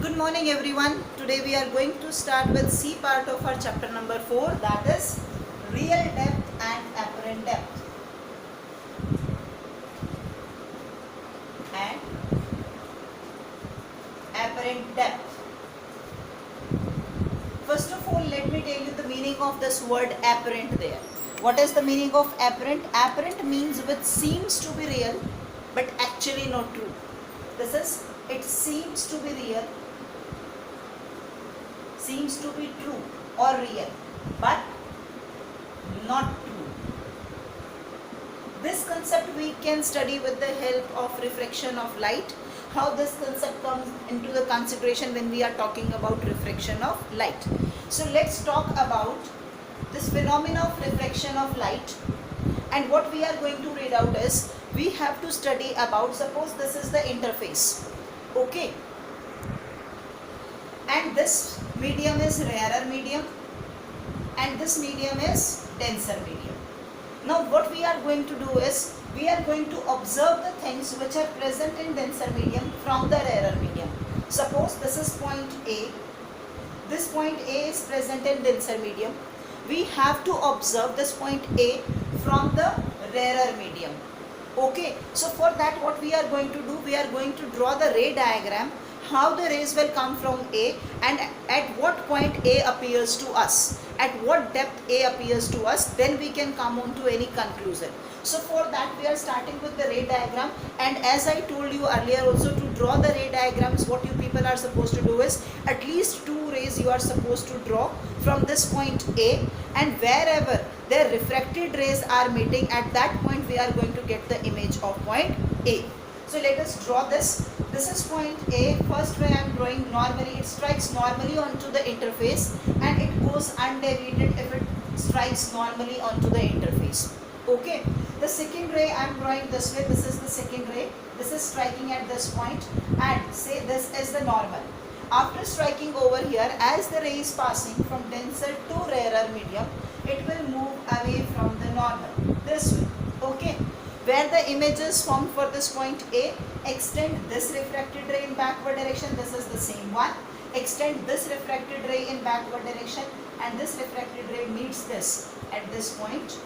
Good morning everyone. Today we are going to start with C part of our chapter number 4, that is real depth and apparent depth. And apparent depth. First of all, let me tell you the meaning of this word apparent there. What is the meaning of apparent? Apparent means which seems to be real but actually not true. This is, it seems to be real, seems to be true or real, but not true. This concept we can study with the help of refraction of light. How this concept comes into the consideration when we are talking about refraction of light. So let's talk about this phenomena of refraction of light, and what we are going to read out is, we have to study about, suppose this is the interface, okay, and this medium is rarer medium and this medium is denser medium. Now what we are going to do is, we are going to observe the things which are present in denser medium from the rarer medium. Suppose this is point A, this point A is present in denser medium. We have to observe this point A from the rarer medium. Okay, so for that what we are going to do, we are going to draw the ray diagram, how the rays will come from A and at what point A appears to us, at what depth A appears to us, then we can come on to any conclusion. So for that we are starting with the ray diagram, and as I told you earlier also, to draw the ray diagrams what you people are supposed to do is, at least 2 rays you are supposed to draw from this point A, and wherever their refracted rays are meeting, at that point we are going to get the image of point A. So let us draw this. This is point A. First way I am drawing normally, it strikes normally onto the interface and it goes undeviated if it strikes normally onto the interface. Okay. The second ray I am drawing this way. This is the second ray. This is striking at this point, and say this is the normal. After striking over here, as the ray is passing from denser to rarer medium, it will move away from the normal this way. Okay. Where the image is formed for this point A, extend this refracted ray in backward direction, this is the same one. Extend this refracted ray in backward direction, and this refracted ray meets this at this point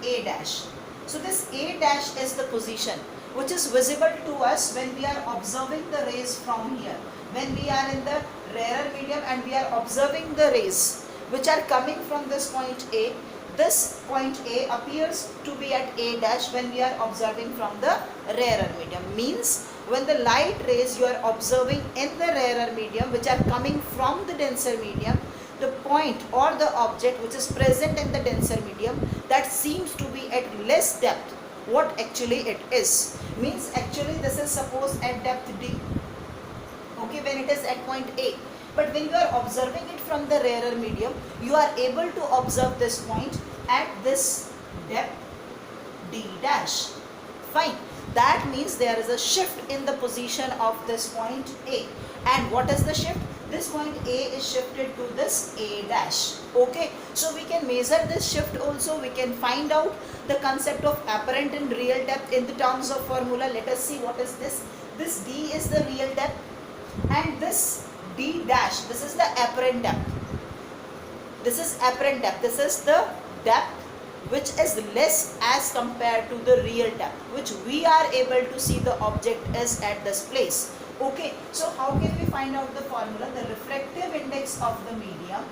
A dash. So this A dash is the position which is visible to us when we are observing the rays from here. When we are in the rarer medium and we are observing the rays which are coming from this point A, this point A appears to be at A dash when we are observing from the rarer medium. Means when the light rays you are observing in the rarer medium which are coming from the denser medium, the point or the object which is present in the denser medium that seems to be at less depth, what actually it is. Means actually this is suppose at depth D, okay, when it is at point A. But when you are observing it from the rarer medium, you are able to observe this point at this depth D dash. Fine. That means there is a shift in the position of this point A. And what is the shift? This point A is shifted to this A dash. Okay. So we can measure this shift also. We can find out the concept of apparent and real depth in the terms of formula. Let us see what is this. This D is the real depth, and this D dash, this is the apparent depth. This is apparent depth. This is the depth which is less as compared to the real depth, which we are able to see the object is at this place. Okay, so how can we find out the formula? The refractive index of the medium,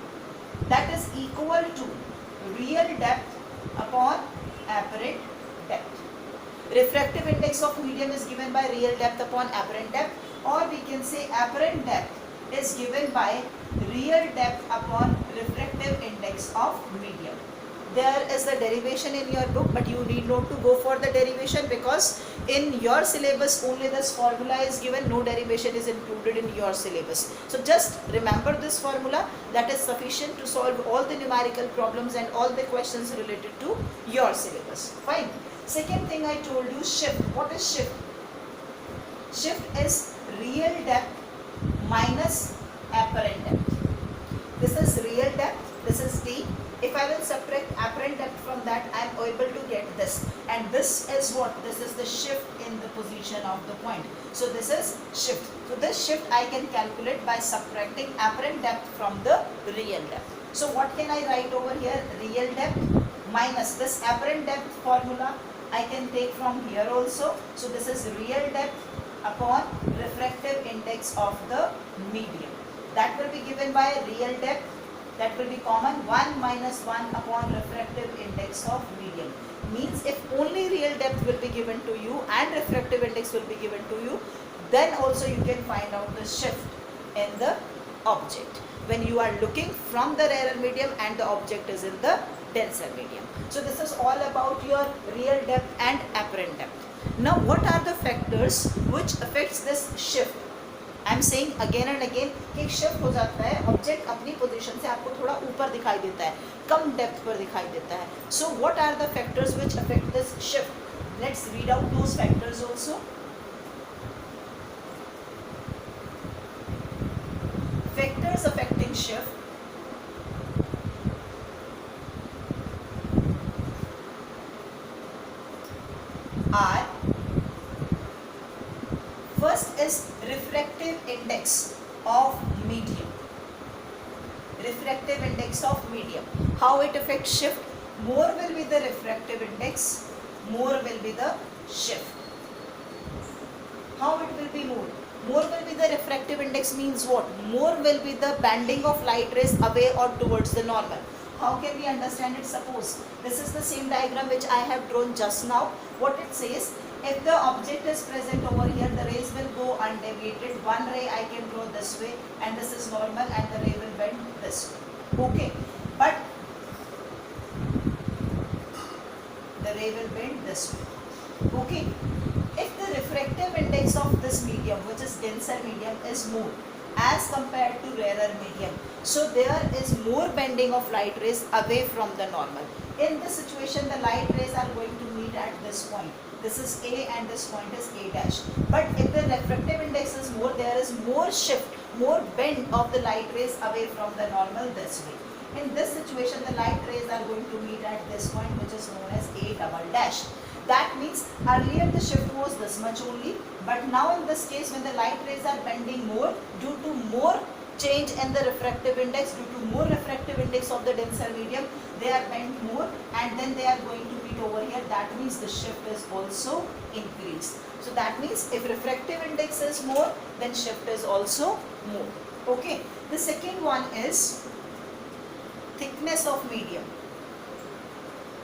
that is equal to real depth upon apparent depth. Refractive index of medium is given by real depth upon apparent depth, or we can say apparent depth is given by real depth upon refractive index of medium. There is the derivation in your book, but you need not to go for the derivation because in your syllabus only this formula is given, no derivation is included in your syllabus. So just remember this formula, that is sufficient to solve all the numerical problems and all the questions related to your syllabus. Fine. Second thing I told you, shift. What is shift? Shift is real depth minus apparent depth. This is real depth, this is D. If I will subtract apparent depth from that, I am able to get this, and this is what? This is the shift in the position of the point. So this is shift. So this shift I can calculate by subtracting apparent depth from the real depth. So what can I write over here? Real depth minus this apparent depth formula I can take from here also. So this is real depth upon refractive index of the medium. That will be given by real depth, that will be common, 1 minus 1 upon refractive index of medium. Means if only real depth will be given to you and refractive index will be given to you, then also you can find out the shift in the object when you are looking from the rarer medium and the object is in the denser medium. So this is all about your real depth and apparent depth. Now what are the factors which affects this shift? I am saying again and again कि एक shift हो जाता है, object अपनी position से आपको थोड़ा ऊपर दिखाई देता है, कम डेप्थ पर दिखाई देता है. So what are the factors which affect this shift? Let's read out those factors also. Factors affecting shift are, first is refractive index of medium. Refractive index of medium. How it affects shift? More will be the refractive index, more will be the shift. How it will be more? More will be the refractive index means what? More will be the bending of light rays away or towards the normal. How can we understand it? Suppose this is the same diagram which I have drawn just now. What it says, if the object is present over here, the rays will go undeviated. One ray I can draw this way and this is normal and the ray will bend this way. Okay, but the ray will bend this way. Okay, if the refractive index of this medium, which is denser medium, is more as compared to rarer medium, so there is more bending of light rays away from the normal. In this situation, the light rays are going to meet at this point. This is A and this point is A dash. But if the refractive index is more, there is more shift, more bend of the light rays away from the normal this way. In this situation, the light rays are going to meet at this point, which is known as A double dash. That means earlier the shift was this much only, but now in this case when the light rays are bending more due to more change in the refractive index, due to more refractive index of the denser medium, they are bent more and then they are going to meet over here. That means the shift is also increased. So that means if refractive index is more, then shift is also more. Okay. The second one is thickness of medium.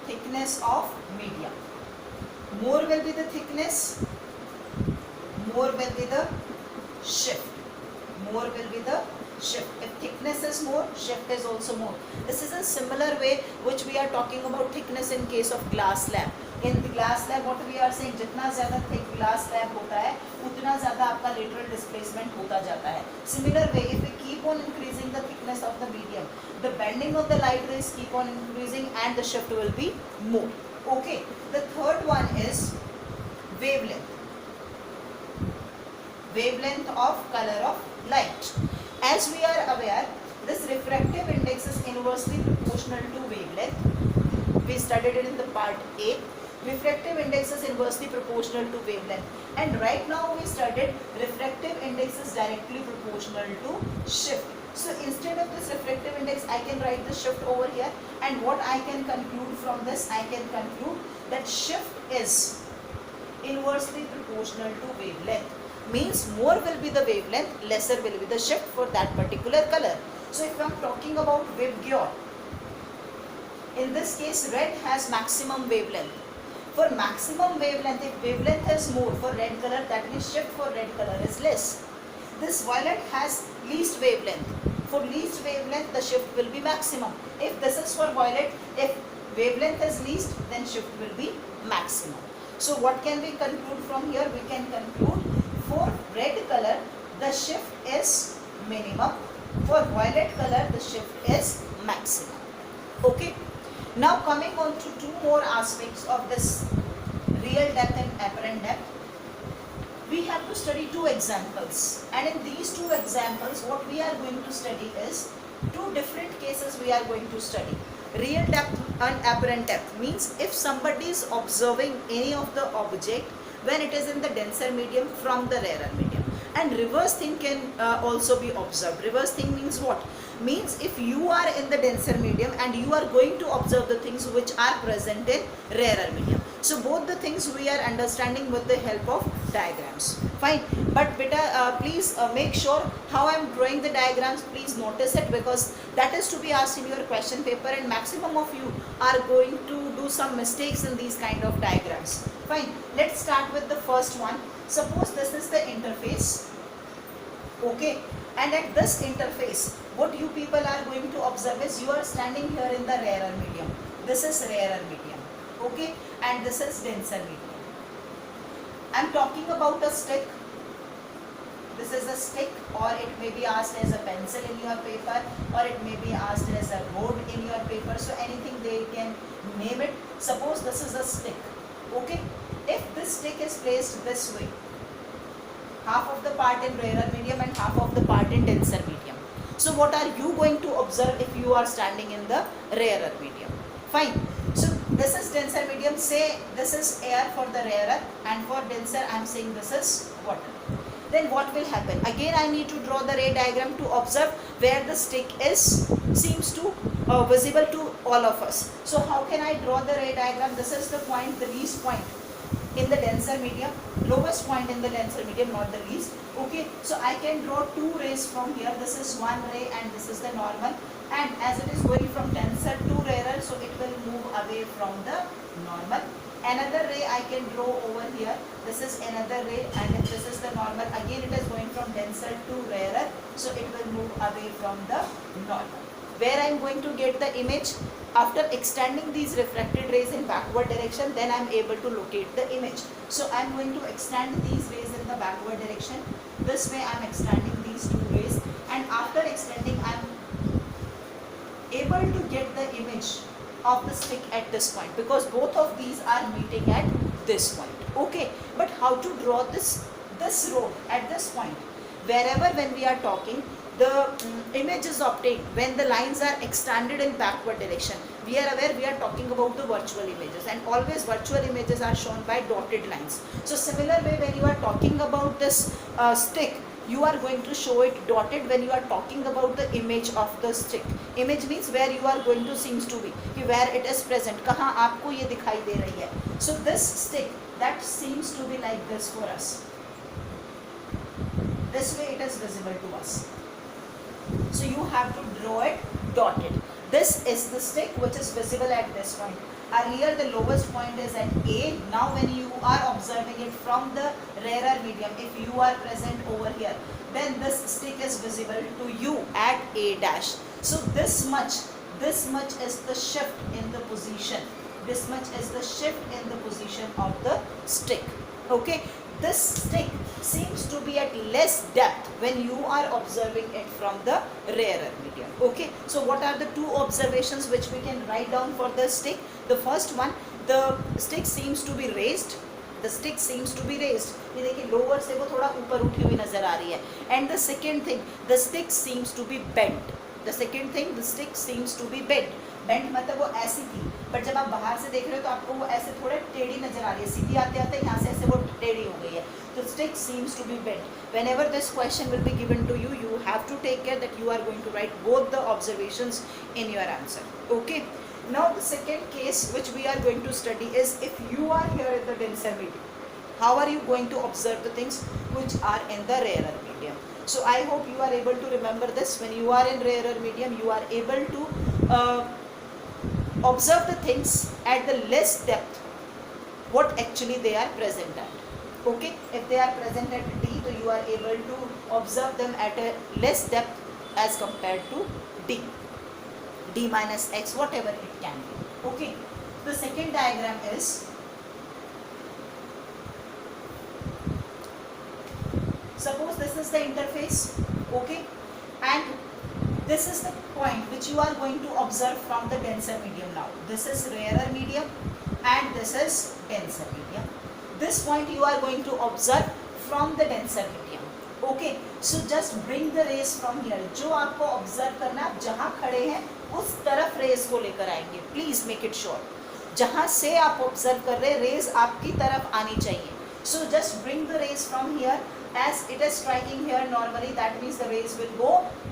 Thickness of medium. More will be the thickness, more will be the shift. More will be the shift. If thickness is more, shift is also more. This is a similar way which we are talking about thickness in case of glass slab. In the glass slab, what we are saying, जितना ज़्यादा thick glass slab होता है, उतना ज़्यादा आपका lateral displacement होता जाता है. Similar way, if we keep on increasing the thickness of the medium, the bending of the light rays keep on increasing and the shift will be more. Okay. The third one is wavelength. Wavelength of color of light. As we are aware, this refractive index is inversely proportional to wavelength. We studied it in the part A. Refractive index is inversely proportional to wavelength. And right now we studied refractive index is directly proportional to shift. So instead of this refractive index, I can write the shift over here. And what I can conclude from this, I can conclude that shift is inversely proportional to wavelength. Means more will be the wavelength, lesser will be the shift for that particular color. So if I am talking about Vibgyor, in this case red has maximum wavelength. For maximum wavelength, if wavelength is more for red color, that means shift for red color is less. This violet has least wavelength. For least wavelength, the shift will be maximum. If this is for violet, if wavelength is least, then shift will be maximum. So what can we conclude from here? We can conclude for red color, the shift is minimum. For violet color, the shift is maximum. Okay. Now coming on to two more aspects of this real depth and apparent depth. We have to study two examples, and in these two examples what we are going to study is two different cases we are going to study. real depth and apparent depth means if somebody is observing any of the object when it is in the denser medium from the rarer medium. And reverse thing can also be observed. Reverse thing means what? Means if you are in the denser medium and you are going to observe the things which are present in rarer medium. So both the things we are understanding with the help of diagrams. Fine. But beta, please make sure how I am drawing the diagrams. Please notice it, because that is to be asked in your question paper, and maximum of you are going to do some mistakes in these kind of diagrams. Fine. Let's start with the first one. Suppose this is the interface. Okay. And at this interface, what you people are going to observe is you are standing here in the rarer medium. This is rarer medium. Okay. And this is denser medium. I am talking about a stick. This is a stick, or it may be asked as a pencil in your paper, or it may be asked as a road in your paper. So anything they can name it. Suppose this is a stick. Okay. If this stick is placed this way, half of the part in rarer medium and half of the part in denser medium. So what are you going to observe if you are standing in the rarer medium? Fine. So this is denser medium. Say this is air for the rarer, and for denser I am saying this is water. Then what will happen? Again I need to draw the ray diagram to observe where the stick is, seems to visible to all of us. So how can I draw the ray diagram? This is the point, the least point in the denser medium, lowest point in the denser medium, not the least. Okay, so I can draw two rays from here. This is one ray and this is the normal, and as it is going from denser to rarer, so it will move away from the normal. Another ray I can draw over here. This is another ray, and if this is the normal, again it is going from denser to rarer, so it will move away from the normal. Where I am going to get the image? After extending these refracted rays in backward direction, then I am able to locate the image. So I am going to extend these rays in the backward direction. This way I am extending these two rays, and after extending I am able to get the image of the stick at this point, because both of these are meeting at this point. Okay, but how to draw this road at this point? Wherever when we are talking, the image is obtained when the lines are extended in backward direction. We are aware we are talking about the virtual images, and always virtual images are shown by dotted lines. So similar way, when you are talking about this stick, you are going to show it dotted when you are talking about the image of the stick. Image means where you are going to seems to be, where it is present, kahan aapko ye dikhai de rahi hai. So this stick, that seems to be like this for us. This way it is visible to us. So you have to draw it dotted. This is the stick which is visible at this point. Earlier the lowest point is at A. Now when you are observing it from the rarer medium, if you are present over here, then this stick is visible to you at A dash. So this much is the shift in the position. This much is the shift in the position of the stick. Okay. This stick seems to be at less depth when you are observing it from the rarer medium. Okay, so what are the two observations which we can write down for the stick? The first one, the stick seems to be raised. The stick seems to be raised. ये देखिए lower से वो थोड़ा ऊपर उठी हुई नजर आ रही है. And the second thing, the stick seems to be bent. The second thing, the stick seems to be bent. Bent मतलब वो ऐसी थी, पर जब आप बाहर से देख रहे हो तो आपको वो ऐसे थोड़े टेढ़ी नजर आ रही है. सीधी आते आते यहाँ से ऐसे वो टेढ़ी हो गई है. तो stick seems to be bent. Whenever this question will be given to you, you have to take care that you are going to write both the observations in your answer. Okay. Now the second case which we are going to study is if you are here in the denser medium, how are you going to observe the things which are in the rarer medium? So I hope you are able to remember this. When you are in rarer medium, you are able to observe the things at the less depth what actually they are present at. Okay, if they are present at D, so you are able to observe them at a less depth as compared to D minus X, whatever it can be. Okay, the second diagram is, suppose this is the interface. Okay, and this is the point which you are going to observe from the denser medium now. This is rarer medium and this is denser medium. This point you are going to observe from the denser medium. Okay, so just bring the rays from here. जो आपको observe करना है, आप जहाँ खड़े हैं उस तरफ रेज को लेकर आएंगे. Please make it sure. जहाँ से आप ऑब्जर्व कर रहे हैं रेज आपकी तरफ आनी चाहिए. So just bring the rays from here. As it is striking here normally, that means the rays will go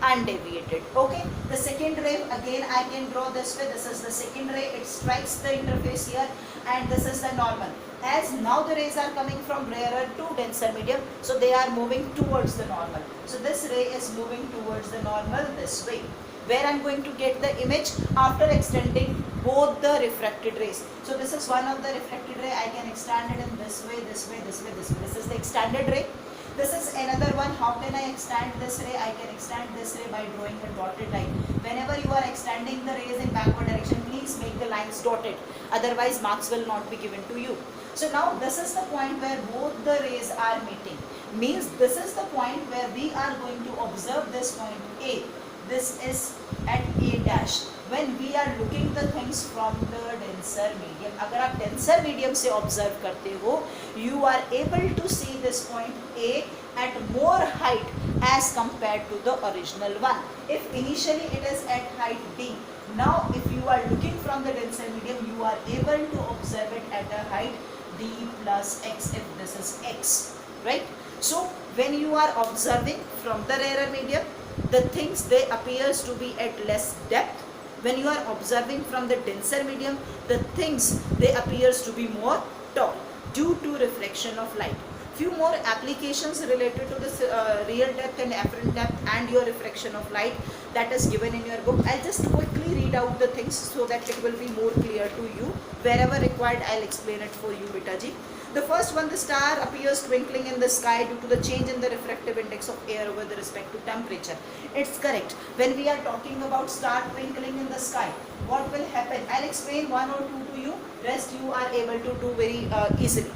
undeviated. Okay. The second ray again I can draw this way. This is the second ray. It strikes the interface here, and this is the normal. As now the rays are coming from rarer to denser medium, so they are moving towards the normal. So this ray is moving towards the normal this way. Where I'm going to get the image after extending both the refracted rays. So this is one of the refracted ray. I can extend it in this way, this way, this way, this way. This is the extended ray. This is another one. How can I extend this ray? I can extend this ray by drawing a dotted line. Whenever you are extending the rays in backward direction, please make the lines dotted. Otherwise, marks will not be given to you. So now this is the point where both the rays are meeting. Means this is the point where we are going to observe this point A. This is at A dash. When we are looking the things from the denser medium. अगर आप denser medium से observe करते हो, you are able to see this point A at more height as compared to the original one. If initially it is at height D, now if you are looking from the denser medium, you are able to observe it at a height D plus X if this is X, right? So when you are observing from the rarer medium, the things they appears to be at less depth. When you are observing from the denser medium, the things they appears to be more tall due to reflection of light. Few more applications related to this real depth and apparent depth and your refraction of light that is given in your book. I'll just quickly read out the things so that it will be more clear to you. Wherever required, I'll explain it for you, beta ji. The first one, the star appears twinkling in the sky due to the change in the refractive index of air with respect to temperature. It's correct. When we are talking about star twinkling in the sky, what will happen? I'll explain one or two to you. Rest you are able to do very easily.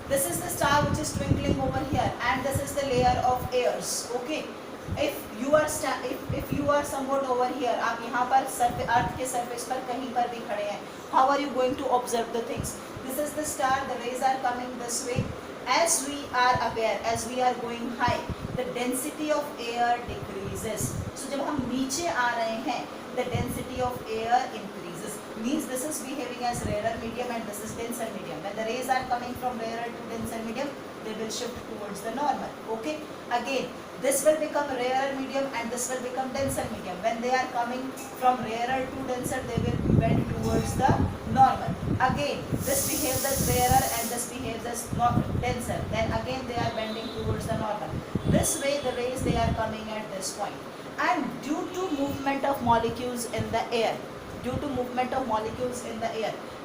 This is the star which is twinkling over here, and this is the layer of airs. Okay. If you are somewhat over here, आप यहाँ पर अर्थ के surface पर कहीं पर भी खड़े हैं, how are you going to observe the things? This is the star. The rays are coming this way. As we are aware, as we are going high, the density of air decreases. So जब हम नीचे आ रहे हैं, the density of air increases. Means this is behaving as rarer medium and this is denser medium. When the rays are coming from rarer to denser medium, they will shift towards the normal. Okay. Again, this will become rarer medium and this will become denser medium. When they are coming from rarer to denser, they will bend towards the normal. Again, this behaves as rarer and this behaves as denser. Then again they are bending towards the normal. This way the rays they are coming at this point. And due to movement of molecules in the air,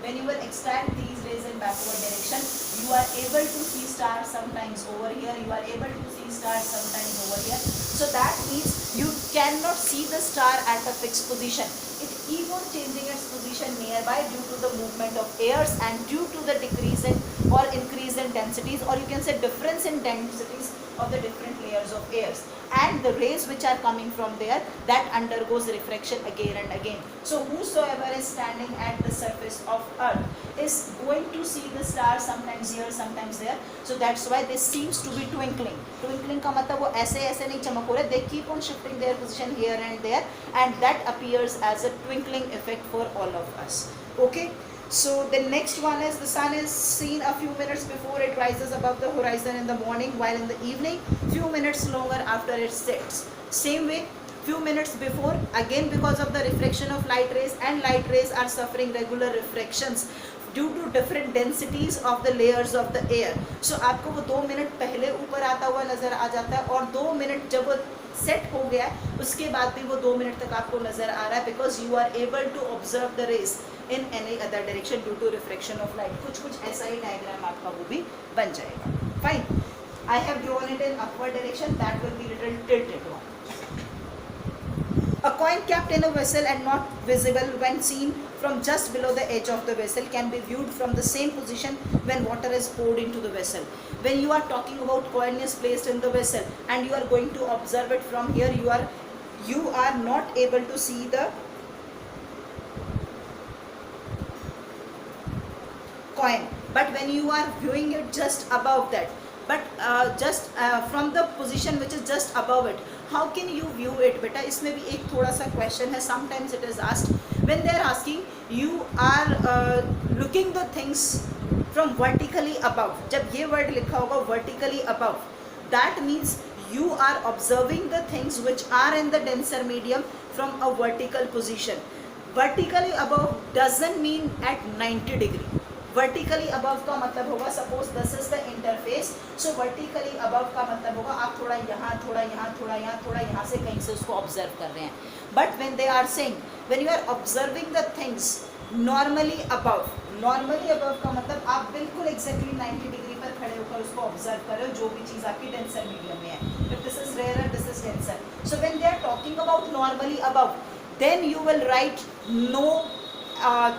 when you will extend these rays in backward direction, you are able to see stars sometimes over here, you are able to see stars sometimes over here. So that means you cannot see the star at a fixed position. It keeps on changing its position nearby due to the movement of airs and due to the decrease in or increase in densities, or you can say difference in densities of the different layers of airs. And the rays which are coming from there, that undergoes refraction again and again. So whosoever is standing at the surface of earth is going to see the stars sometimes here, sometimes there. So that's why this seems to be twinkling. Twinkling का मतलब वो ऐसे ऐसे नहीं चमक रहे. They keep on shifting their position here and there, and that appears as a twinkling effect for all of us. Okay. So the next one is the sun is seen a few minutes before it rises above the horizon in the morning, while in the evening few minutes longer after it sets. Same way, few minutes before, again because of the refraction of light rays, and light rays are suffering regular refractions due to different densities of the layers of the air. So आपको वो 2 minute पहले ऊपर आता हुआ नज़र आ जाता है, और 2 मिनट जब वो सेट हो गया है उसके बाद भी वो 2 मिनट तक आपको नज़र आ रहा है, because you are able to observe the rays in any other direction due to refraction of light. कुछ ऐसा ही डायग्राम आपका वो भी बन जाएगा. Fine. I have drawn it in upward direction. That will be little tilted one. A coin kept in a vessel and not visible when seen from just below the edge of the vessel can be viewed from the same position when water is poured into the vessel. When you are talking about coin is placed in the vessel and you are going to observe it from here, you are not able to see the coin, but when you are viewing it just above that, but from the position which is just above it, how can you view it? बेटा इसमें भी एक थोड़ा सा question है, sometimes it is asked when they are asking you are looking the things from vertically above. जब ये word लिखा होगा vertically above, that means you are observing the things which are in the denser medium from a vertical position. Vertically above doesn't mean at 90 degree. Vertically above का मतलब होगा, suppose this is the interface, so vertically above का मतलब होगा आप थोड़ा यहाँ थोड़ा यहाँ थोड़ा यहाँ थोड़ा यहाँ से कहीं से उसको ऑब्जर्व कर रहे हैं. But when they are saying when you are observing the things normally above, normally above का मतलब आप बिल्कुल एग्जैक्टली 90 डिग्री पर खड़े होकर उसको ऑब्जर्व कर रहे हो, जो भी चीज़ आपकी डेंसर मीडियम में है. But this is rare, this is denser. So when they are talking about normally above, then you will write no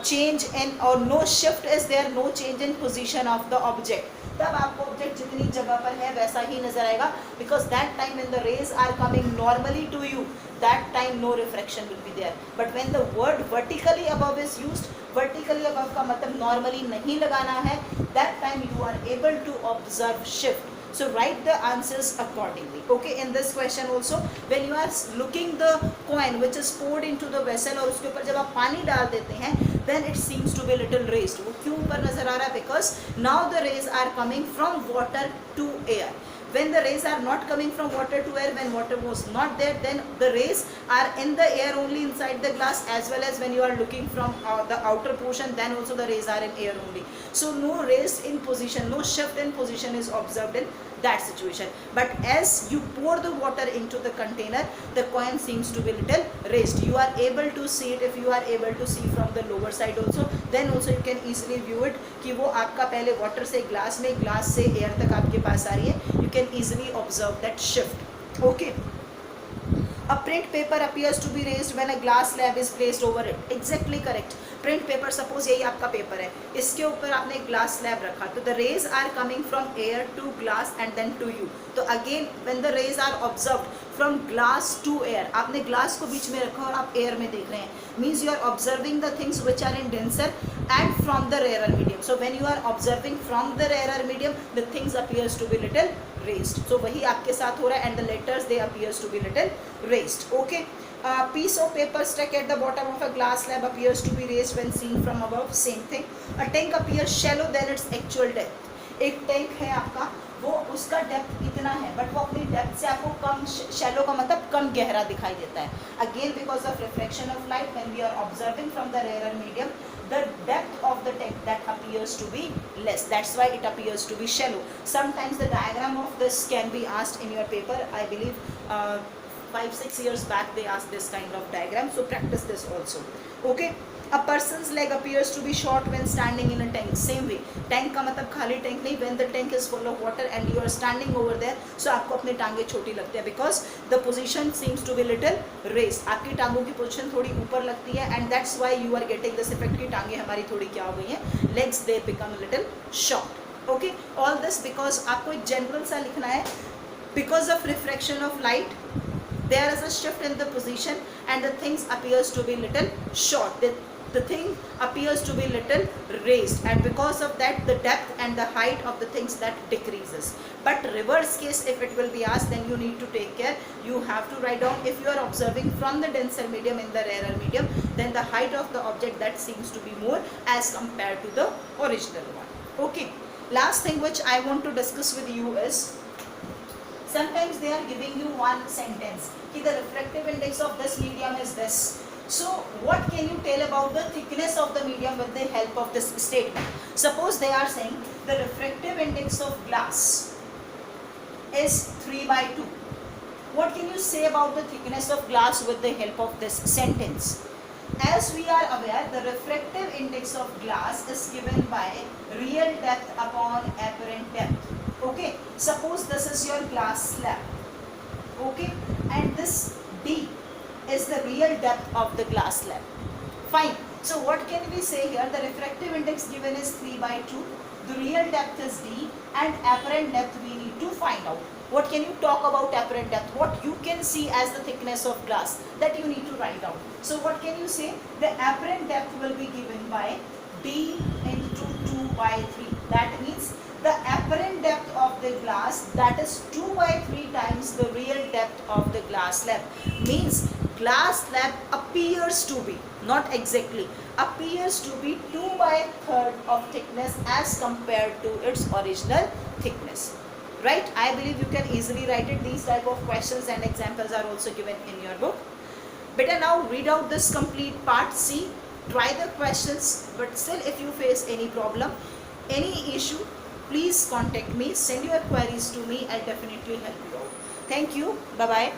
change in or no shift is there, no change in position of the object. तब आपको object जितनी जगह पर है वैसा ही नजर आएगा, because that time when the rays are coming normally to you, that time no refraction will be there. But when the word vertically above is used, vertically above का मतलब normally नहीं लगाना है, that time you are able to observe shift. So write the answers accordingly. Okay, in this question also, when you are looking the coin which is poured into the vessel और उसके ऊपर जब आप पानी डाल देते हैं, then it seems to be little raised. वो क्यों ऊपर नजर आ रहा है? Because now the rays are coming from water to air. When the rays are not coming from water to air, when water was not there, then the rays are in the air only inside the glass, as well as when you are looking from the outer portion, then also the rays are in air only. So no rays in position, no shift in position is observed in that situation. But as you pour the water into the container, the coin seems to be little raised. You are able to see it. If you are able to see from the lower side also, then also you can easily view it कि वो आपका पहले water से glass में, glass से air तक आपके पास आ रही है. You can easily observe that shift. Okay. A print paper appears to be raised when a glass slab is placed over it. Exactly correct. Print paper, suppose यही आपका paper है, इसके ऊपर आपने ग्लास स्लैब रखा, तो the rays are coming from air to glass and then to you. तो again when the rays are observed from glass to air, आपने ग्लास को बीच में रखा और आप एयर में देख रहे हैं, means you are observing the things which are in denser and from the rarer medium. So when you are observing from the rarer medium, the things appears to be little raised. So वही आपके साथ हो रहा है, and the letters they appears to be little raised. Okay. A piece of paper stuck at the bottom of a glass slab appears to be raised when seen from above. Same thing. A tank appears shallow than its actual depth. एक tank है आपका, वो उसका depth इतना है, but वो अपनी depth से आपको कम, शैलो का मतलब कम गहरा दिखाई देता है. Again because of reflection of light, when we are observing from the rare medium, the depth of the tank that appears to be less. That's why it appears to be shallow. Sometimes the diagram of this can be asked in your paper. I believe 5-6 years back they asked this kind of diagram. So practice this also. Okay. A person's leg appears to be short when standing in a tank. Same way. Tank का मतलब खाली tank नहीं. When the tank is full of water and you are standing over there, so आपको अपनी टांगे छोटी लगती है, because the position seems to be little raised. आपकी टांगों की position थोड़ी ऊपर लगती है, and that's why you are getting this effect कि टांगे हमारी थोड़ी क्या हो गई हैं, legs they become a little short. Okay. All this because आपको एक general सा लिखना है. Because of refraction of light, there is a shift in the position and the things appears to be little short. The thing appears to be little raised, and because of that the depth and the height of the things that decreases. But reverse case, if it will be asked, then you need to take care. You have to write down, if you are observing from the denser medium in the rarer medium, then the height of the object that seems to be more as compared to the original one. Okay. Last thing which I want to discuss with you is, sometimes they are giving you one sentence कि the refractive index of this medium is this. So what can you tell about the thickness of the medium with the help of this statement? Suppose they are saying the refractive index of glass is 3/2. What can you say about the thickness of glass with the help of this sentence? As we are aware, the refractive index of glass is given by real depth upon apparent depth. Okay, suppose this is your glass slab. Okay, and this D is the real depth of the glass slab. Fine. So what can we say here? The refractive index given is 3/2. The real depth is D, and apparent depth we need to find out. What can you talk about apparent depth? What you can see as the thickness of glass, that you need to write down. So what can you say? The apparent depth will be given by D into 2/3. That means the apparent depth of the glass, that is 2 by 3 times the real depth of the glass slab. Means glass slab appears to be, not exactly, appears to be 2 by 3rd of thickness as compared to its original thickness. Right? I believe you can easily write it. These type of questions and examples are also given in your book. Better now read out this complete part, see, try the questions, but still if you face any problem, any issue, please contact me, send your queries to me, I'll definitely help you out. Thank you. Bye-bye.